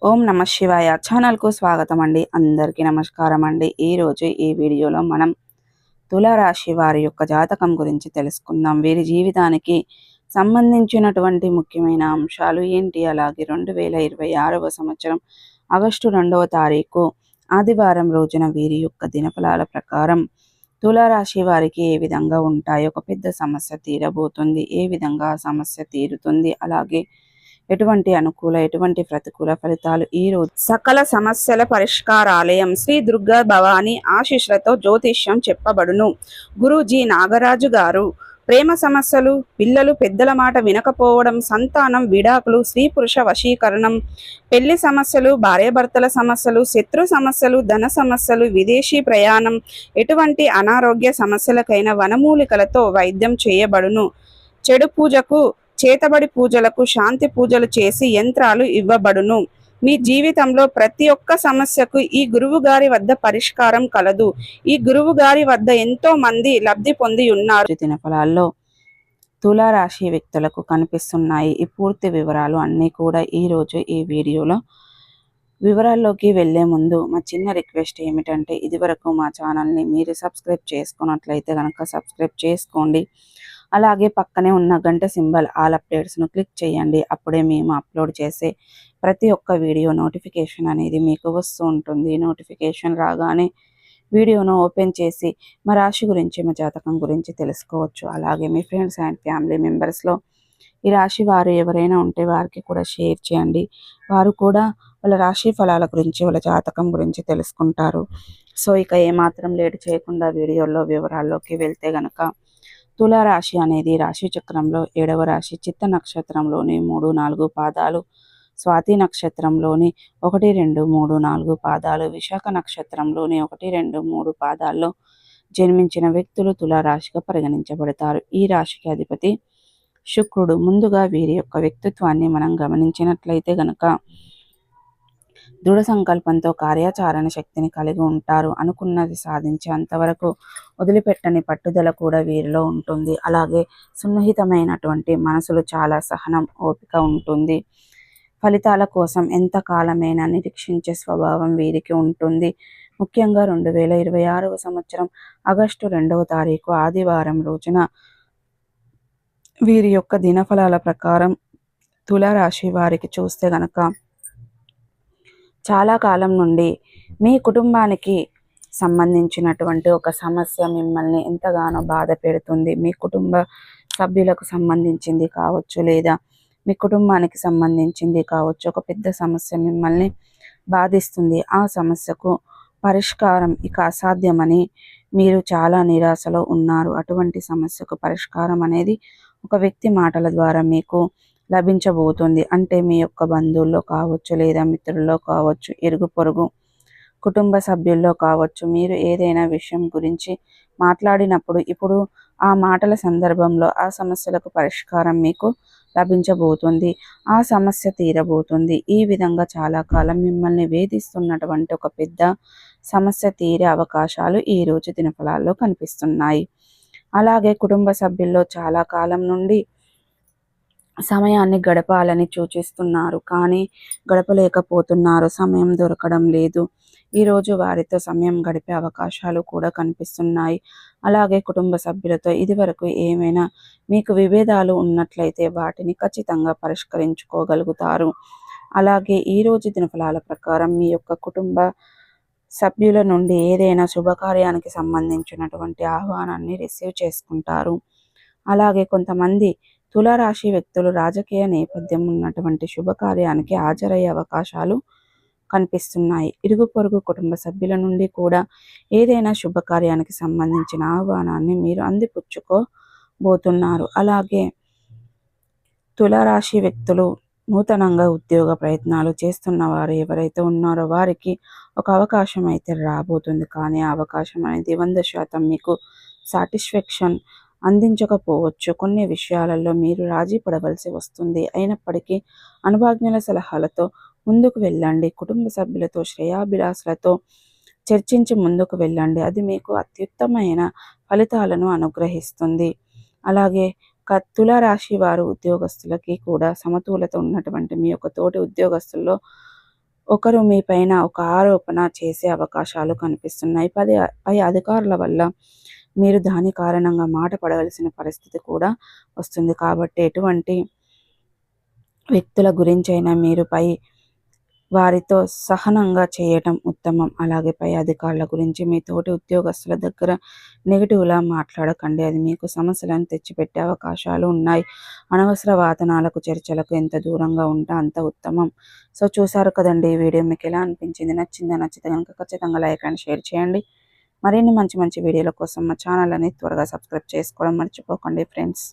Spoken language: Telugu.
ఓం నమ శివాయ ఛానల్కు స్వాగతం అండి. అందరికీ నమస్కారం అండి. ఈరోజు ఈ వీడియోలో మనం తులారాశి వారి యొక్క జాతకం గురించి తెలుసుకుందాం. వీరి జీవితానికి సంబంధించినటువంటి ముఖ్యమైన అంశాలు ఏంటి, అలాగే 2026వ సంవత్సరం ఆగస్టు 2వ తారీఖు ఆదివారం రోజున వీరి యొక్క దినఫలాల ప్రకారం తులారాశి వారికి ఏ విధంగా ఉంటాయి, ఒక పెద్ద సమస్య తీరబోతుంది, ఏ విధంగా ఆ సమస్య తీరుతుంది, అలాగే ఎటువంటి అనుకూల ఎటువంటి ప్రతికూల ఫలితాలు ఈ రోజు సకల సమస్యల పరిష్కారాలయం శ్రీ దుర్గా భవాని ఆశీస్సులతో జ్యోతిష్యం చెప్పబడును. గురూజీ నాగరాజు గారు ప్రేమ సమస్యలు, పిల్లలు పెద్దల మాట వినకపోవడం, సంతానం, విడాకులు, స్త్రీ పురుష వశీకరణం, పెళ్లి సమస్యలు, భార్యాభర్తల సమస్యలు, శత్రు సమస్యలు, ధన సమస్యలు, విదేశీ ప్రయాణం, ఎటువంటి అనారోగ్య సమస్యలకైన వనమూలికలతో వైద్యం చేయబడును. చెడు పూజకు, చేతబడి పూజలకు శాంతి పూజలు చేసి యంత్రాలు ఇవ్వబడును. మీ జీవితంలో ప్రతి ఒక్క సమస్యకు ఈ గురువు గారి వద్ద పరిష్కారం కలదు. ఈ గురువు గారి వద్ద ఎంతో మంది లబ్ధి పొంది ఉన్నారు. దినఫలాల్లో తులారాశి వ్యక్తులకు కనిపిస్తున్నాయి. ఈ పూర్తి వివరాలు అన్నీ కూడా ఈరోజు ఈ వీడియోలో వివరాల్లోకి వెళ్లే ముందు మా చిన్న రిక్వెస్ట్ ఏమిటంటే, ఇదివరకు మా ఛానల్ని మీరు సబ్స్క్రైబ్ చేసుకున్నట్లయితే కనుక సబ్స్క్రైబ్ చేసుకోండి. అలాగే పక్కనే ఉన్న గంట సింబల్ ఆల్ అప్డేట్స్ను క్లిక్ చేయండి. అప్పుడే మేము అప్లోడ్ చేసే ప్రతి ఒక్క వీడియో నోటిఫికేషన్ అనేది మీకు వస్తూ ఉంటుంది. నోటిఫికేషన్ రాగానే వీడియోను ఓపెన్ చేసి మా రాశి గురించి, మా జాతకం గురించి తెలుసుకోవచ్చు. అలాగే మీ ఫ్రెండ్స్ అండ్ ఫ్యామిలీ మెంబర్స్లో ఈ రాశి వారు ఎవరైనా ఉంటే వారికి కూడా షేర్ చేయండి. వారు కూడా వాళ్ళ రాశి ఫలాల గురించి, వాళ్ళ జాతకం గురించి తెలుసుకుంటారు. సో ఇక ఏమాత్రం లేట్ చేయకుండా వీడియోలో వివరాల్లోకి వెళ్తే గనక, తులారాశి అనేది రాశి చక్రంలో 7వ రాశి. చిత్త నక్షత్రంలోని 3, 4 పాదాలు, స్వాతి నక్షత్రంలోని 1, 2, 3, 4 పాదాలు, విశాఖ నక్షత్రంలోని 1, 2, 3 పాదాల్లో జన్మించిన వ్యక్తులు తులారాశిగా పరిగణించబడతారు. ఈ రాశికి అధిపతి శుక్రుడు. ముందుగా వీరి యొక్క వ్యక్తిత్వాన్ని మనం గమనించినట్లయితే గనక, దృఢ సంకల్పంతో కార్యాచరణ శక్తిని కలిగి ఉంటారు. అనుకున్నది సాధించే అంతవరకు వదిలిపెట్టని పట్టుదల కూడా వీరిలో ఉంటుంది. అలాగే సున్నిహితమైనటువంటి మనసులు, చాలా సహనం, ఓపిక ఉంటుంది. ఫలితాల కోసం ఎంత కాలమైనా నిరీక్షించే స్వభావం వీరికి ఉంటుంది. ముఖ్యంగా 2026వ సంవత్సరం ఆగస్టు 2వ తారీఖు ఆదివారం రోజున వీరి యొక్క దినఫలాల ప్రకారం తులారాశి వారికి చూస్తే గనక, చాలా కాలం నుండి మీ కుటుంబానికి సంబంధించినటువంటి ఒక సమస్య మిమ్మల్ని ఎంతగానో బాధ పెడుతుంది. మీ కుటుంబ సభ్యులకు సంబంధించింది కావచ్చు, లేదా మీ కుటుంబానికి సంబంధించింది కావచ్చు. ఒక పెద్ద సమస్య మిమ్మల్ని బాధిస్తుంది. ఆ సమస్యకు పరిష్కారం ఇక అసాధ్యమని మీరు చాలా నిరాశలో ఉన్నారు. అటువంటి సమస్యకు పరిష్కారం అనేది ఒక వ్యక్తి మాటల ద్వారా మీకు లభించబోతుంది. అంటే మీ యొక్క బంధువుల్లో కావచ్చు, లేదా మిత్రుల్లో కావచ్చు, ఇరుగు పొరుగు కుటుంబ సభ్యుల్లో కావచ్చు. మీరు ఏదైనా విషయం గురించి మాట్లాడినప్పుడు ఇప్పుడు ఆ మాటల సందర్భంలో ఆ సమస్యలకు పరిష్కారం మీకు లభించబోతుంది. ఆ సమస్య తీరబోతుంది. ఈ విధంగా చాలా కాలం మిమ్మల్ని వేధిస్తున్నటువంటి ఒక పెద్ద సమస్య తీరే అవకాశాలు ఈ రోజు దినఫలాల్లో కనిపిస్తున్నాయి. అలాగే కుటుంబ సభ్యుల్లో చాలా కాలం నుండి సమయాన్ని గడపాలని సూచిస్తున్నారు, కానీ గడపలేకపోతున్నారు. సమయం దొరకడం లేదు. ఈరోజు వారితో సమయం గడిపే అవకాశాలు కూడా కనిపిస్తున్నాయి. అలాగే కుటుంబ సభ్యులతో ఇదివరకు ఏమైనా మీకు విభేదాలు ఉన్నట్లయితే వాటిని ఖచ్చితంగా పరిష్కరించుకోగలుగుతారు. అలాగే ఈరోజు దినఫలాల ప్రకారం మీ యొక్క కుటుంబ సభ్యుల నుండి ఏదైనా శుభకార్యానికి సంబంధించినటువంటి ఆహ్వానాన్ని రిసీవ్ చేసుకుంటారు. అలాగే కొంతమంది తులారాశి వ్యక్తులు రాజకీయ నేపథ్యం ఉన్నటువంటి శుభకార్యానికి హాజరయ్యే అవకాశాలు కనిపిస్తున్నాయి. ఇరుగు పొరుగు కుటుంబ సభ్యుల నుండి కూడా ఏదైనా శుభకార్యానికి సంబంధించిన ఆహ్వానాన్ని మీరు అందిపుచ్చుకోబోతున్నారు. అలాగే తులారాశి వ్యక్తులు నూతనంగా ఉద్యోగ ప్రయత్నాలు చేస్తున్న వారు ఎవరైతే ఉన్నారో వారికి ఒక అవకాశం అయితే రాబోతుంది. కానీ ఆ అవకాశం అనేది 100% మీకు సాటిస్ఫాక్షన్ అందించకపోవచ్చు. కొన్ని విషయాలలో మీరు రాజీ పడవలసి వస్తుంది. అయినప్పటికీ అనుభవజ్ఞుల సలహాలతో ముందుకు వెళ్ళండి. కుటుంబ సభ్యులతో, శ్రేయాభిలాషులతో చర్చించి ముందుకు వెళ్ళండి. అది మీకు అత్యుత్తమైన ఫలితాలను అనుగ్రహిస్తుంది. అలాగే తులారాశి వారు ఉద్యోగస్తులకి కూడా సమతులత ఉన్నటువంటి మీ యొక్క తోటి ఉద్యోగస్తుల్లో ఒకరు మీ పైన ఒక ఆరోపణ చేసే అవకాశాలు కనిపిస్తున్నాయి. పై అధికారుల వల్ల మీరు దాని కారణంగా మాట పడవలసిన పరిస్థితి కూడా వస్తుంది. కాబట్టి ఎటువంటి వ్యక్తుల గురించైనా మీరు వారితో సహనంగా చేయటం ఉత్తమం. అలాగే పై అధికారుల గురించి మీ తోటి ఉద్యోగస్తుల దగ్గర నెగిటివ్‌లా మాట్లాడకండి. అది మీకు సమస్యలను తెచ్చిపెట్టే అవకాశాలు ఉన్నాయి. అనవసర వాదనలకు, చర్చలకు ఎంత దూరంగా ఉంటే అంత ఉత్తమం. సో, చూసారు కదండీ! ఈ వీడియో మీకు ఎలా అనిపించింది? నచ్చిందా? నచ్చితే గనుక ఖచ్చితంగా లైక్ అండ్ షేర్ చేయండి. మరిన్ని మంచి మంచి వీడియోల కోసం మా ఛానల్ అనేది త్వరగా సబ్స్క్రైబ్ చేసుకోవడం మర్చిపోకండి ఫ్రెండ్స్.